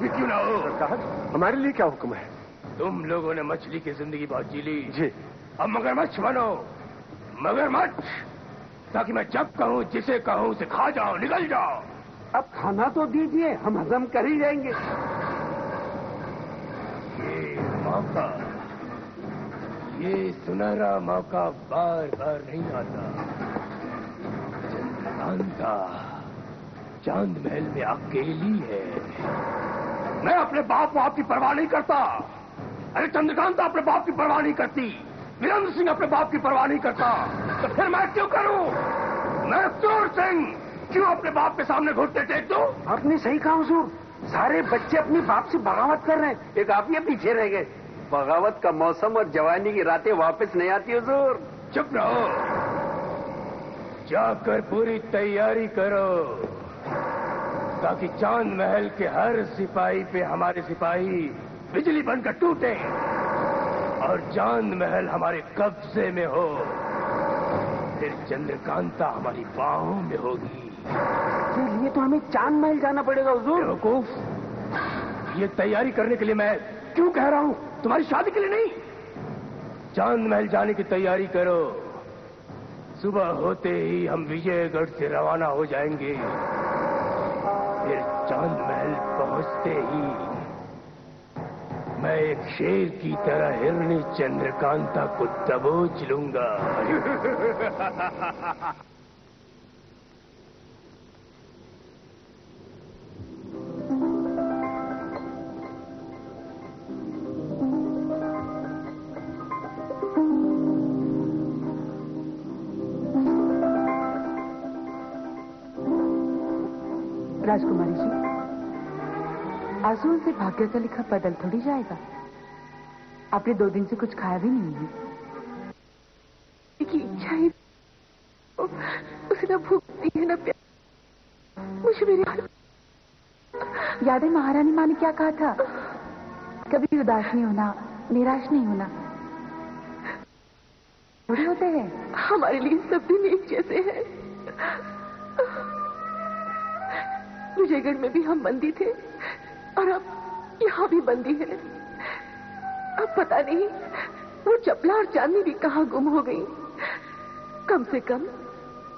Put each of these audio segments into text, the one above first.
भी क्यों ना हो। सरकार, हमारे लिए क्या हुक्म है? तुम लोगों ने मछली की जिंदगी बहुत जी ली जी। अब मगरमच्छ बनो, मगरमच्छ, ताकि मैं जब कहूं जिसे कहूं उसे खा जाओ, निकल जाओ। अब खाना तो दीजिए, हम हजम कर ही जाएंगे। ये मौका, ये सुनहरा मौका बार बार नहीं आता। चंद्रकांता चांद महल में अकेली है। मैं अपने बाप की परवाह नहीं करता। अरे चंद्रकांता अपने बाप की परवाह नहीं करती, वीरेंद्र सिंह अपने बाप की परवाह नहीं करता, तो फिर मैं क्यों करूं? मैं सूर सिंह क्यों अपने बाप के सामने घुटने टेक दूं? आपने सही कहा हुजूर, सारे बच्चे अपने बाप से बगावत कर रहे हैं, एक आप ही पीछे रह गए। बगावत का मौसम और जवानी की रातें वापस नहीं आती हुजूर। चुप रहो, जाकर पूरी तैयारी करो, ताकि चांद महल के हर सिपाही पे हमारे सिपाही बिजली बनकर टूटे और चांद महल हमारे कब्जे में हो। फिर चंद्रकांता हमारी बाहों में होगी। इसके लिए तो हमें चांद महल जाना पड़ेगा हुजूर। बेवकूफ, ये तैयारी करने के लिए मैं क्यों कह रहा हूं, तुम्हारी शादी के लिए नहीं। चांद महल जाने की तैयारी करो, सुबह होते ही हम विजयगढ़ से रवाना हो जाएंगे। फिर चांद महल पहुंचते ही मैं एक शेर की तरह हिरनी चंद्रकांता को दबोच लूंगा। राजकुमारी जी, आंसुओं से भाग्य का लिखा बदल थोड़ी जाएगा। आपने 2 दिन से कुछ खाया भी नहीं है। की इच्छा है, उसे ना भूख है ना प्यास। मुझे मेरी याद है महारानी माँ ने क्या कहा था? कभी उदास नहीं होना, निराश नहीं होना। थोड़ी होते हैं। हमारे लिए सब दिन एक जैसे हैं। विजयगढ़ में भी हम बंदी थे और अब यहाँ भी बंदी है। अब पता नहीं वो चपला और चांदनी भी कहाँ गुम हो गई। कम से कम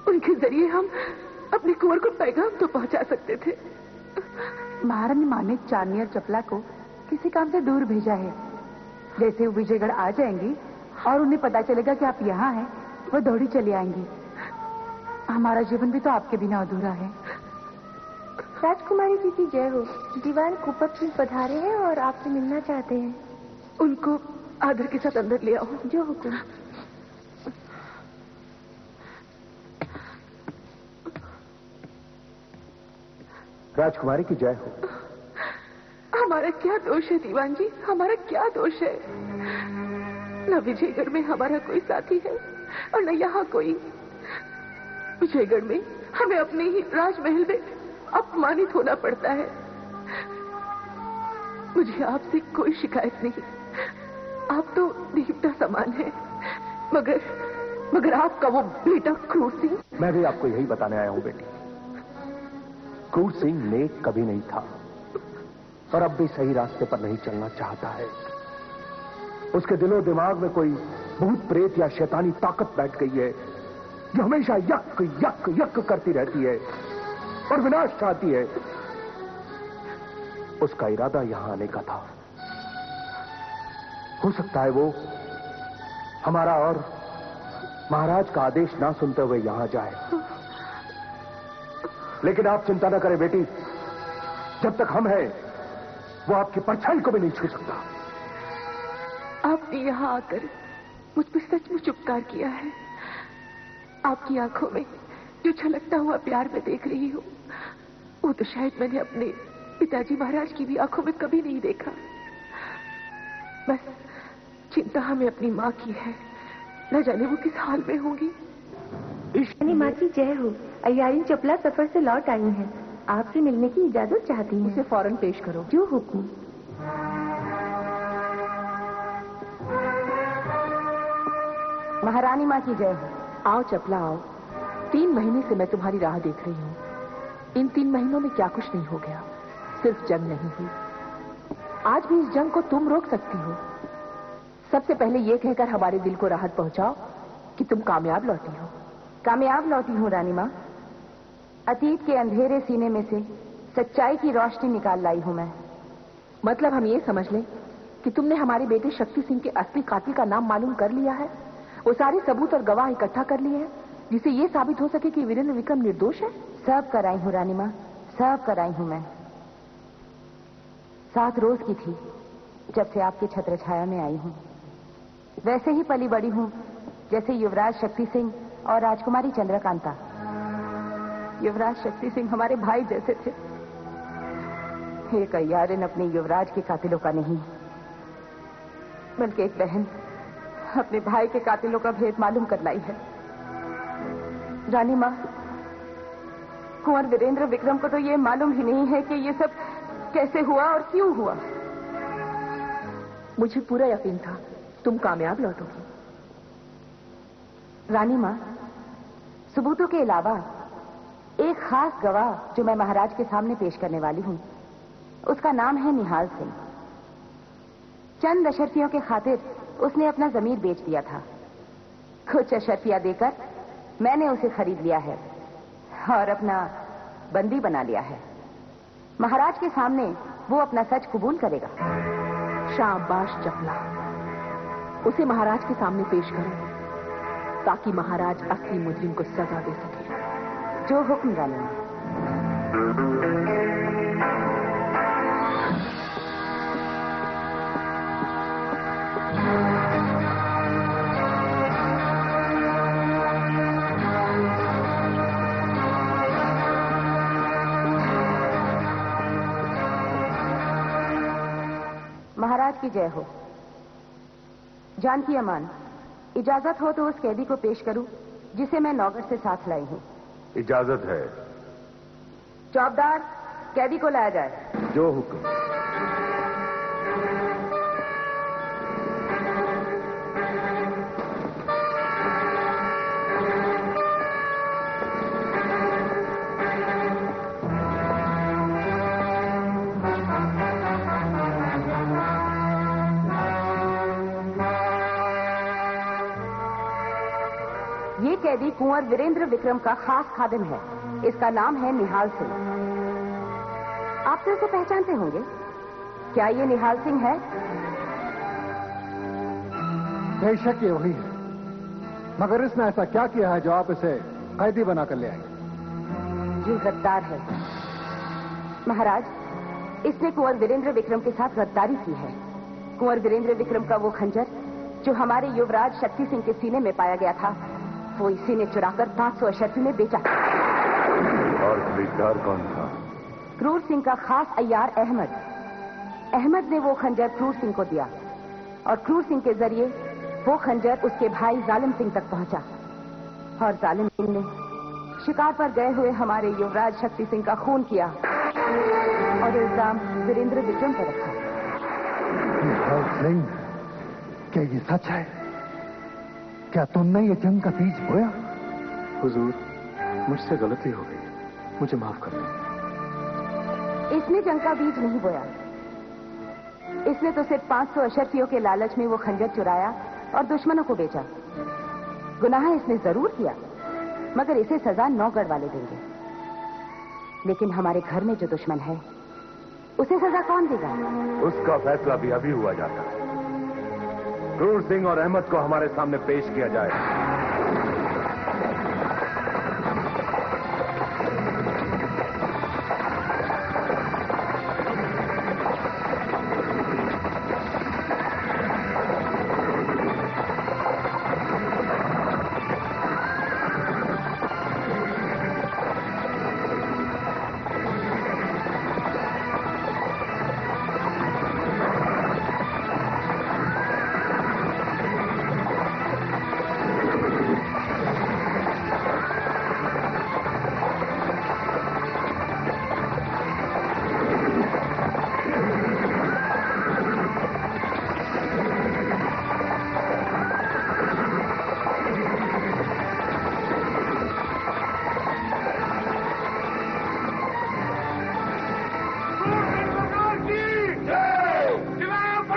उनके जरिए हम अपने कुंवर को पैगाम तो पहुंचा सकते थे। महारानी माँ ने चांदनी और चपला को किसी काम से दूर भेजा है। जैसे वो विजयगढ़ आ जाएंगी और उन्हें पता चलेगा कि आप यहाँ हैं, वो दौड़ी चली आएंगी। हमारा जीवन भी तो आपके बिना अधूरा है। राजकुमारी जी की जय हो। दीवान कुपत सिंह पधारे हैं और आपसे मिलना चाहते हैं। उनको आदर के साथ अंदर ले आओ। जो हुकुम। राजकुमारी की जय हो। हमारा क्या दोष है दीवान जी, हमारा क्या दोष है? न विजयगढ़ में हमारा कोई साथी है और न यहाँ कोई। विजयगढ़ में हमें अपने ही राजमहल में अपमानित होना पड़ता है। मुझे आपसे कोई शिकायत नहीं, आप तो देवता समान हैं, मगर आपका वो बेटा क्रूर सिंह। मैं भी आपको यही बताने आया हूं बेटी। क्रूर सिंह नेक कभी नहीं था और अब भी सही रास्ते पर नहीं चलना चाहता है। उसके दिलो दिमाग में कोई भूत प्रेत या शैतानी ताकत बैठ गई है जो हमेशा यक यक यक करती रहती है और विनाश चाहती है। उसका इरादा यहां आने का था। हो सकता है वो हमारा और महाराज का आदेश ना सुनते हुए यहां जाए, लेकिन आप चिंता न करें बेटी, जब तक हम हैं वो आपकी परछाई को भी नहीं छू सकता। आपने यहाँ आकर मुझ पर सचमुच उपकार किया है। आपकी आंखों में जो छलकता हुआ प्यार मैं देख रही हूँ, वो तो शायद मैंने अपने पिताजी महाराज की भी आंखों में कभी नहीं देखा। बस चिंता हमें अपनी माँ की है, न जाने वो किस हाल में होंगी। ईशानी माँ की जय हो। अय्यारी चपला सफर से लौट आई हैं, आपसे मिलने की इजाजत चाहती हैं। उसे फौरन पेश करो। जो हुकुम। महारानी माँ की जय हो। आओ चपला आओ। 3 महीने से मैं तुम्हारी राह देख रही हूँ। इन 3 महीनों में क्या कुछ नहीं हो गया। सिर्फ जंग नहीं हुई, आज भी इस जंग को तुम रोक सकती हो। सबसे पहले ये कहकर हमारे दिल को राहत पहुंचाओ कि तुम कामयाब लौटी हो। कामयाब लौटी हूँ रानी माँ। अतीत के अंधेरे सीने में से सच्चाई की रोशनी निकाल लाई हूँ मैं। मतलब हम ये समझ लें कि तुमने हमारे बेटे शक्ति सिंह के असली कातिल का नाम मालूम कर लिया है, वो सारे सबूत और गवाह इकट्ठा कर लिए हैं जिससे ये साबित हो सके कि वीरेंद्र विक्रम निर्दोष है। सब कराई हूँ रानी माँ, सब कराई हूँ मैं। 7 रोज की थी जब से आपके छत्र छाया में आई हूँ। वैसे ही पली बड़ी हूँ जैसे युवराज शक्ति सिंह और राजकुमारी चंद्रकांता। युवराज शक्ति सिंह हमारे भाई जैसे थे। एक अय्यारिन अपने युवराज के कातिलों का नहीं, बल्कि एक बहन अपने भाई के कातिलों का भेद मालूम कर लाई है। रानी माँ, कुंवर वीरेंद्र विक्रम को तो ये मालूम ही नहीं है कि ये सब कैसे हुआ और क्यों हुआ। मुझे पूरा यकीन था तुम कामयाब लौटोगी। रानी माँ, सबूतों के अलावा एक खास गवाह जो मैं महाराज के सामने पेश करने वाली हूँ, उसका नाम है निहाल सिंह। चंद अशर्फियों के खातिर उसने अपना जमीर बेच दिया था। कुछ अशर्फिया देकर मैंने उसे खरीद लिया है और अपना बंदी बना लिया है। महाराज के सामने वो अपना सच कबूल करेगा। शाबाश चपला, उसे महाराज के सामने पेश करो ताकि महाराज असली मुजरिम को सजा दे सके। जो हुक्म रानी माँ। महाराज की जय हो। जानकी अमान, इजाजत हो तो उस कैदी को पेश करूं जिसे मैं नौगढ़ से साथ लाई हूं। इजाजत है। चौबदार, कैदी को लाया जाए। जो हुक्म। ये कैदी कुंवर वीरेंद्र विक्रम का खास खादिम है। इसका नाम है निहाल सिंह। आप तो इसे पहचानते होंगे। क्या ये निहाल सिंह है? बेशक ये वही है, मगर इसने ऐसा क्या किया है जो आप इसे कैदी बनाकर ले आए? ये गद्दार है महाराज। इसने कुंवर वीरेंद्र विक्रम के साथ गद्दारी की है। कुंवर वीरेंद्र विक्रम का वो खंजर जो हमारे युवराज शक्ति सिंह के सीने में पाया गया था, वो इसी ने चुराकर 500 अशर्फी में बेचा। और खरीदार कौन था? क्रूर सिंह का खास अय्यार अहमद। अहमद ने वो खंजर क्रूर सिंह को दिया और क्रूर सिंह के जरिए वो खंजर उसके भाई जालिम सिंह तक पहुंचा और जालिम सिंह ने शिकार पर गए हुए हमारे युवराज शक्ति सिंह का खून किया और इल्जाम वीरेंद्र विक्रम पर रखा। सिंह, क्या ये सच है? क्या तुमने ये जंग का बीज बोया? हुजूर, मुझसे गलती हो गई, मुझे माफ कर दें। इसने जंग का बीज नहीं बोया। इसने तो सिर्फ 500 अशर्फियों के लालच में वो खंजर चुराया और दुश्मनों को बेचा। गुनाह इसने जरूर किया, मगर इसे सजा नौगढ़ वाले देंगे। लेकिन हमारे घर में जो दुश्मन है, उसे सजा कौन देगा? उसका फैसला भी अभी हुआ जाता है। क्रूर सिंह और अहमद को हमारे सामने पेश किया जाए।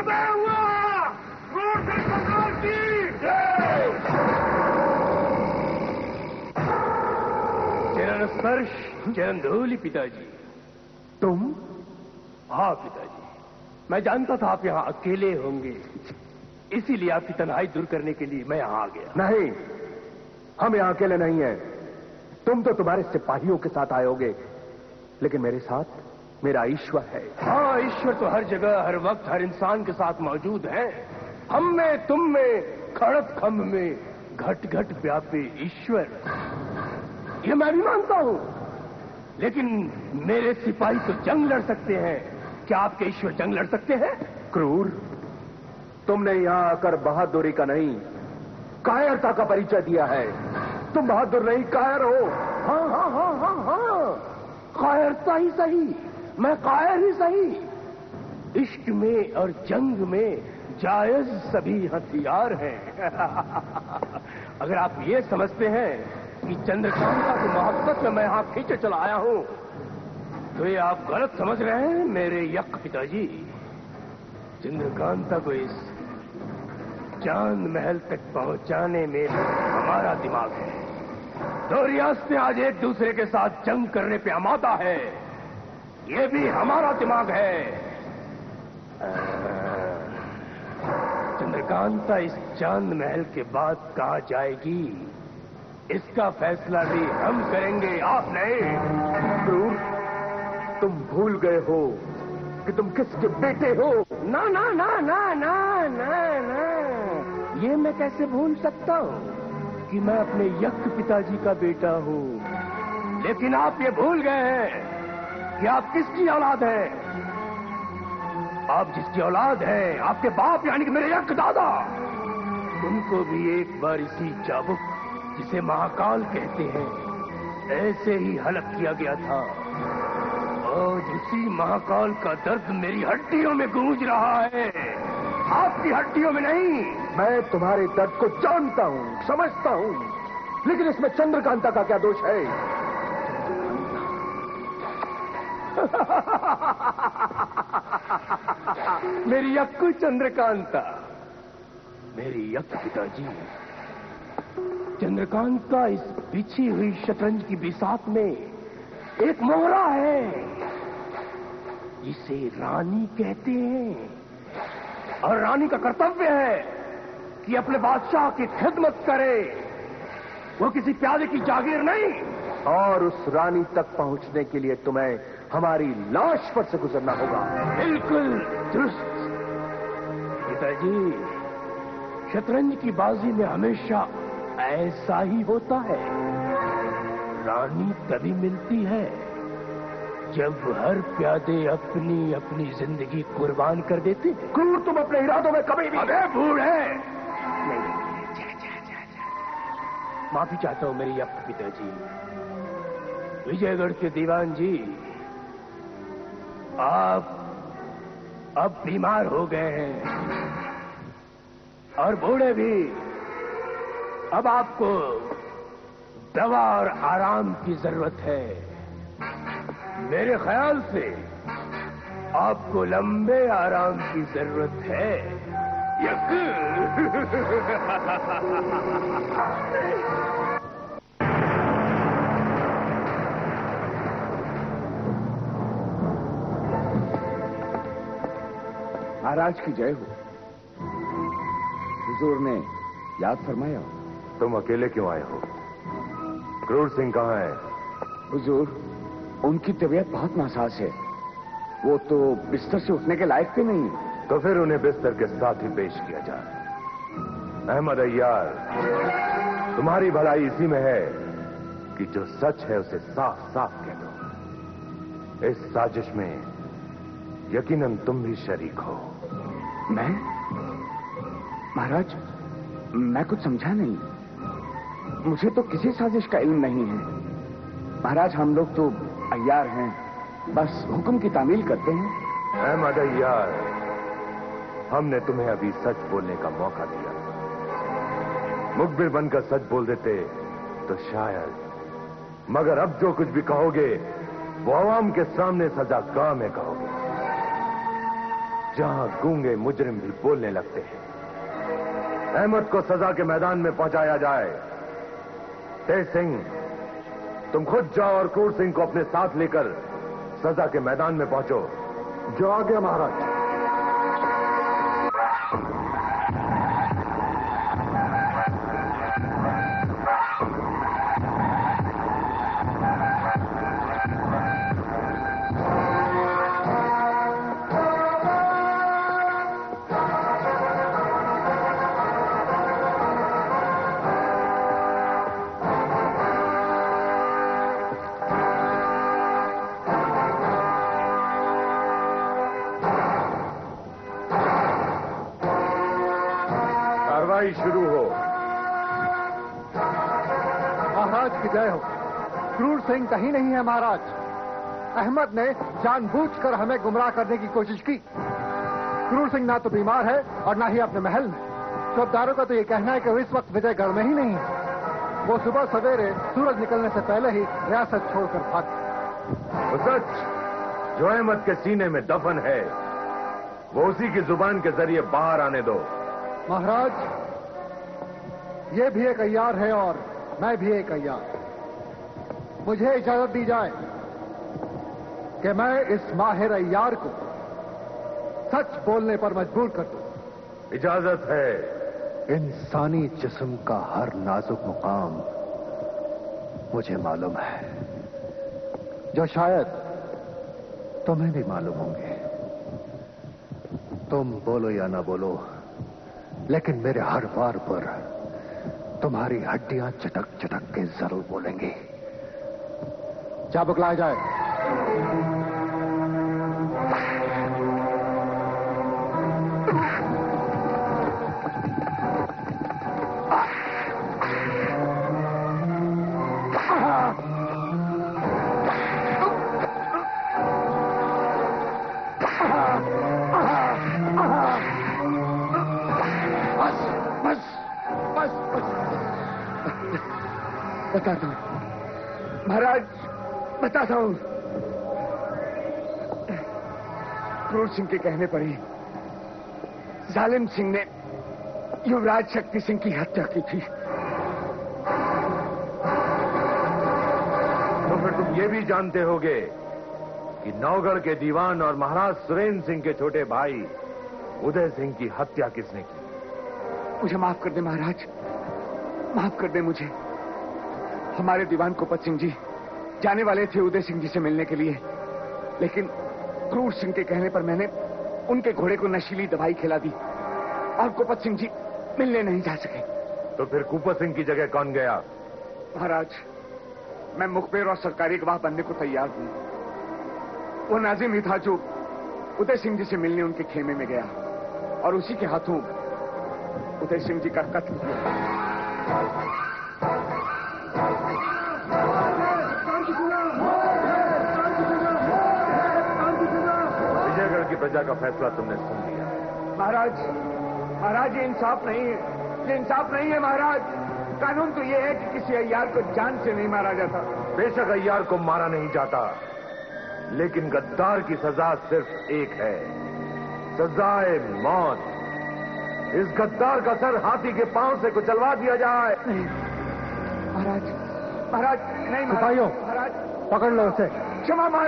उदय हुआ। क्रूर सिंह सरकार की जय। चरण स्पर्श चरण धूलि पिताजी। तुम? हाँ पिताजी, मैं जानता था आप यहाँ अकेले होंगे, इसीलिए आपकी तन्हाई दूर करने के लिए मैं यहाँ आ गया। नहीं, हम यहाँ अकेले नहीं हैं। तुम तो तुम्हारे सिपाहियों के साथ आए होगे, लेकिन मेरे साथ मेरा ईश्वर है। हाँ, ईश्वर तो हर जगह हर वक्त हर इंसान के साथ मौजूद है। हम में, तुम में, खड़क खम्भ में घट घट व्यापे ईश्वर, ये मैं भी मानता हूँ। लेकिन मेरे सिपाही तो जंग लड़ सकते हैं, क्या आपके ईश्वर जंग लड़ सकते हैं? क्रूर, तुमने यहां आकर बहादुरी का नहीं, कायरता का परिचय दिया है। तुम बहादुर नहीं, कायर हो। हाँ हाँ हाँ हाँ हाँ, कायरता ही सही, मैं कायर ही सही। इश्क में और जंग में जायज सभी हथियार हैं। अगर आप ये समझते हैं कि चंद्रकांता की मोहब्बत में मैं यहां खींचे चला आया हूं, तो ये आप गलत समझ रहे हैं मेरे यक पिताजी। चंद्रकांता को इस चांद महल तक पहुंचाने में हमारा दिमाग है। दो रियासतें आज एक दूसरे के साथ जंग करने पे आमादा है, ये भी हमारा दिमाग है। चंद्रकांता इस चांद महल के बाद कहां जाएगी, इसका फैसला भी हम करेंगे, आप नहीं। क्रूर, तुम भूल गए हो कि तुम किसके बेटे हो। ना ना ना ना ना ना ना, ये मैं कैसे भूल सकता हूँ कि मैं अपने यक पिताजी का बेटा हूँ। लेकिन आप ये भूल गए हैं कि आप किसकी औलाद हैं। आप जिसकी औलाद हैं, आपके बाप यानी कि मेरे यक दादा, उनको भी एक बार इसी चाबुक, जिसे महाकाल कहते हैं, ऐसे ही हलक किया गया था। और उसी महाकाल का दर्द मेरी हड्डियों में गूंज रहा है, आपकी हड्डियों में नहीं। मैं तुम्हारे दर्द को जानता हूं, समझता हूं, लेकिन इसमें चंद्रकांता का क्या दोष है? मेरी यक्कू चंद्रकांता, मेरी यक पिताजी। चंद्रकांता इस बिछी हुई शतरंज की बिसात में एक मोहरा है, जिसे रानी कहते हैं। और रानी का कर्तव्य है कि अपने बादशाह की खिदमत करे, वो किसी प्यादे की जागीर नहीं। और उस रानी तक पहुंचने के लिए तुम्हें हमारी लाश पर से गुजरना होगा। बिल्कुल दुरुस्त पिताजी, शतरंज की बाजी में हमेशा ऐसा ही होता है। रानी तभी मिलती है जब हर प्यादे अपनी अपनी जिंदगी कुर्बान कर देते हैं। क्रूर, तुम अपने इरादों में कभी भी अबे बूढ़े, नहीं, माफी चाहता हूं मेरी यक पिताजी। विजयगढ़ के दीवान जी, आप अब बीमार हो गए हैं, और बूढ़े भी। अब आपको दवा और आराम की जरूरत है। मेरे ख्याल से आपको लंबे आराम की जरूरत है। यक। महाराज की जय हो। हुजूर ने याद फरमाया। तुम अकेले क्यों आए हो? क्रूर सिंह कहाँ है? हुजूर, उनकी तबीयत बहुत नासाज है, वो तो बिस्तर से उठने के लायक भी नहीं। तो फिर उन्हें बिस्तर के साथ ही पेश किया जाए। अहमद अय्यार, तुम्हारी भलाई इसी में है कि जो सच है उसे साफ साफ कह दो। इस साजिश में यकीनन तुम भी शरीक हो। मैं? महाराज, मैं कुछ समझा नहीं। मुझे तो किसी साजिश का इल्म नहीं है। महाराज, हम लोग तो अय्यार हैं, बस हुक्म की तामील करते हैं। अहमद अय्यार, हमने तुम्हें अभी सच बोलने का मौका दिया। मुखबिर बनकर सच बोल देते तो शायद, मगर अब जो कुछ भी कहोगे वो अवाम के सामने सजा काम है कहोगे। जहां गूंगे मुजरिम भी बोलने लगते हैं। अहमद को सजा के मैदान में पहुंचाया जाए। तेज सिंह, तुम खुद जाओ और क्रूर सिंह को अपने साथ लेकर सजा के मैदान में पहुंचो। जो आज्ञा महाराज। शुरू हो। महाराज की जय हो। क्रूर सिंह कहीं नहीं है महाराज। अहमद ने जानबूझकर हमें गुमराह करने की कोशिश की। क्रूर सिंह ना तो बीमार है और ना ही अपने महल में। चौकीदारों का तो ये कहना है कि वो इस वक्त विजयगढ़ में ही नहीं है। वो सुबह सवेरे सूरज निकलने से पहले ही रियासत छोड़कर भाग गए। वो सच जो अहमद के सीने में दफन है वो उसी की जुबान के जरिए बाहर आने दो। महाराज, ये भी एक अय्यार है और मैं भी एक अय्यार। मुझे इजाजत दी जाए कि मैं इस माहिर अय्यार को सच बोलने पर मजबूर कर दूं। इजाजत है। इंसानी जिस्म का हर नाजुक मुकाम मुझे मालूम है, जो शायद तुम्हें भी मालूम होंगे। तुम बोलो या ना बोलो, लेकिन मेरे हर वार पर तुम्हारी हड्डियां चटक चटक के जरूर बोलेंगी। चाबुक लाया जाए। बताता हूं महाराज, बताता हूं। क्रूर सिंह के कहने पर ही जालिम सिंह ने युवराज शक्ति सिंह की हत्या की थी। तो फिर तुम ये भी जानते होगे कि नौगढ़ के दीवान और महाराज सुरेंद्र सिंह के छोटे भाई उदय सिंह की हत्या किसने की? मुझे माफ कर दे महाराज, माफ कर दे मुझे। हमारे दीवान कुपत सिंह जी जाने वाले थे उदय सिंह जी से मिलने के लिए, लेकिन क्रूर सिंह के कहने पर मैंने उनके घोड़े को नशीली दवाई खिला दी और कुपत सिंह जी मिलने नहीं जा सके। तो फिर कुपत सिंह की जगह कौन गया? महाराज, मैं मुखबिर और सरकारी गवाह बनने को तैयार हूं। वो नाजिम ही था जो उदय सिंह जी से मिलने उनके खेमे में गया और उसी के हाथों उदय सिंह जी का कत्ल किया। विजयगढ़ की प्रजा का फैसला तुमने सुन लिया। महाराज, महाराज ये इंसाफ नहीं है, ये इंसाफ नहीं है महाराज। कानून तो ये है कि किसी अय्यार को जान से नहीं मारा जाता। बेशक अय्यार को मारा नहीं जाता, लेकिन गद्दार की सजा सिर्फ एक है, सजाए मौत। इस गद्दार का सर हाथी के पांव से कुचलवा दिया जाए। नहीं महाराज, महाराज नहीं सिपाहियों, महाराज, पकड़ लो उसे। क्षमा महाराज।